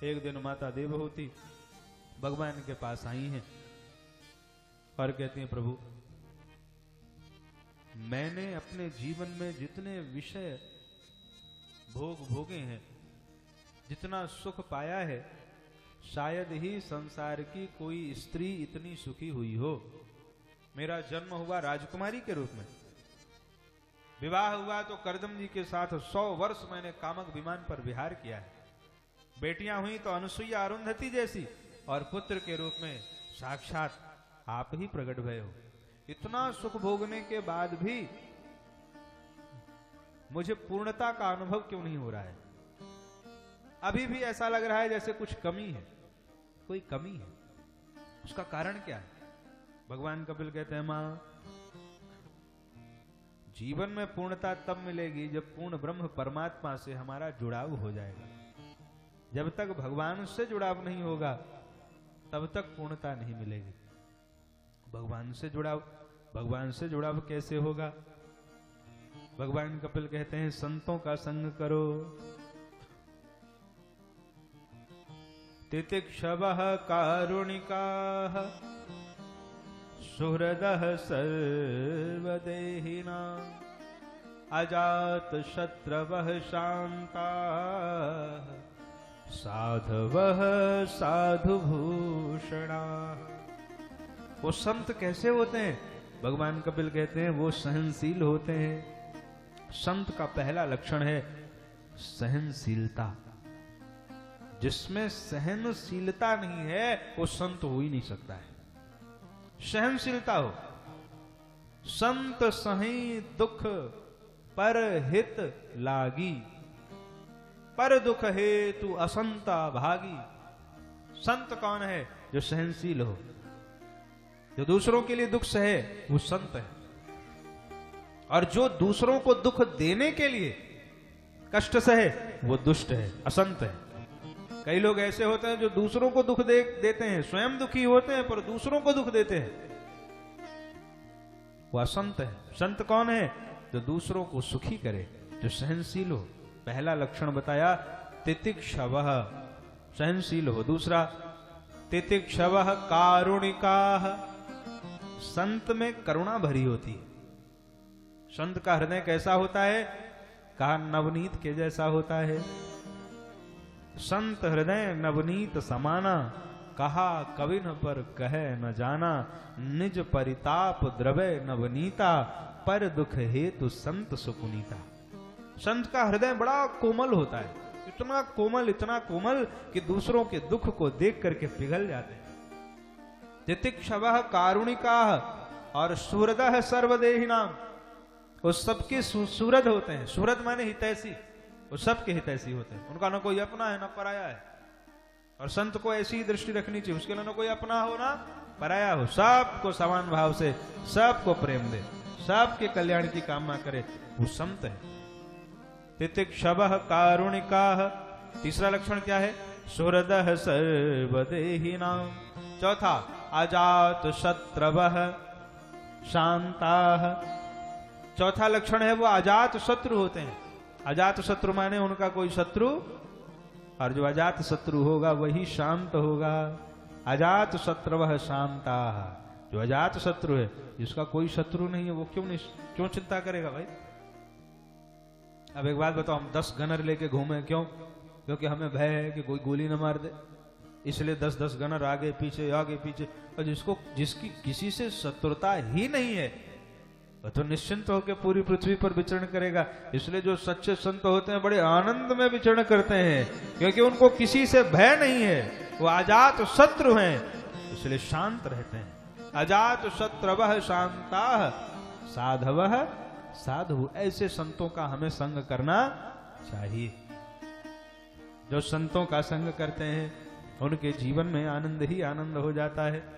एक दिन माता देवहूति भगवान के पास आई हैं और कहती हैं, प्रभु मैंने अपने जीवन में जितने विषय भोग भोगे हैं, जितना सुख पाया है, शायद ही संसार की कोई स्त्री इतनी सुखी हुई हो। मेरा जन्म हुआ राजकुमारी के रूप में, विवाह हुआ तो करदम जी के साथ 100 वर्ष मैंने कामक विमान पर विहार किया है। बेटियां हुई तो अनुसुईया अरुंधति जैसी, और पुत्र के रूप में साक्षात आप ही प्रकट भय हो। इतना सुख भोगने के बाद भी मुझे पूर्णता का अनुभव क्यों नहीं हो रहा है? अभी भी ऐसा लग रहा है जैसे कुछ कमी है, कोई कमी है। उसका कारण क्या है? भगवान कपिल कहते हैं, मां जीवन में पूर्णता तब मिलेगी जब पूर्ण ब्रह्म परमात्मा से हमारा जुड़ाव हो जाएगा। जब तक भगवान से जुड़ाव नहीं होगा तब तक पूर्णता नहीं मिलेगी। भगवान से जुड़ाव कैसे होगा? भगवान कपिल कहते हैं, संतों का संग करो। तितिक्षवः कारुणिकाः सुहृदः सर्वदेहिनां अजातशत्रवः शान्ताः साधवः साधुभूषणाः। वो संत कैसे होते हैं? भगवान कपिल कहते हैं, वो सहनशील होते हैं। संत का पहला लक्षण है सहनशीलता। जिसमें सहनशीलता नहीं है वो संत हो ही नहीं सकता है। सहनशीलता हो। संत सही दुख पर हित लागी, पर दुख हेतु असंता भागी। संत कौन है? जो सहनशील हो, जो दूसरों के लिए दुख सहे, वो संत है। और जो दूसरों को दुख देने के लिए कष्ट सहे, वो दुष्ट है, असंत है। कई लोग ऐसे होते हैं जो दूसरों को दुख देते हैं, स्वयं दुखी होते हैं पर दूसरों को दुख देते हैं, वो असंत है। संत कौन है? जो दूसरों को सुखी करे, जो सहनशील हो। पहला लक्षण बताया तितिक्षवः, सहनशील हो। दूसरा तितिक्षवः कारुणिकाः, संत में करुणा भरी होती है। संत का हृदय कैसा होता है? कहा नवनीत के जैसा होता है। संत हृदय नवनीत समाना, कहा कविन पर कहे न जाना। निज परिताप द्रवय नवनीता, पर दुख हेतु संत सुपुनीता। संत का हृदय बड़ा कोमल होता है, इतना कोमल कि दूसरों के दुख को देख करके पिघल जाते हैं। तितिक्षवः कारुणिकाः और सुहृदः सर्वदेहिनां, वो सबके सुहृद होते हैं। सुहृद माने हितैषी, वो सबके हितैषी होते हैं। उनका न कोई अपना है न पराया है। और संत को ऐसी ही दृष्टि रखनी चाहिए, उसके लिए न कोई अपना हो ना पराया हो, सबको समान भाव से, सबको प्रेम दे, सबके कल्याण की कामना करे, वो संत है। तितिक्षवः कारुणिकाः। तीसरा लक्षण क्या है? सुहृदः सर्वदेहिनां। चौथा अजात शत्रवः शान्ताः। चौथा लक्षण है वो अजात शत्रु होते हैं। अजात शत्रु माने उनका कोई शत्रु, और जो अजात शत्रु होगा वही शांत होगा। अजात शत्रवः शान्ताः। जो अजात शत्रु है, जिसका कोई शत्रु नहीं है, वो क्यों चिंता करेगा भाई? अब एक बात बताओ, हम 10 गनर लेके घूमे क्यों? क्योंकि हमें भय है कि कोई गोली न मार दे, इसलिए 10-10 गनर आगे पीछे। और जिसकी किसी से शत्रुता ही नहीं है, वह तो निश्चिंत होकर पूरी पृथ्वी पर विचरण करेगा। इसलिए जो सच्चे संत होते हैं बड़े आनंद में विचरण करते हैं, क्योंकि उनको किसी से भय नहीं है, वो अजात शत्रु हैं, इसलिए शांत रहते हैं। अजात शत्रवः शान्ताः साधवः साधु। ऐसे संतों का हमें संग करना चाहिए। जो संतों का संग करते हैं उनके जीवन में आनंद ही आनंद हो जाता है।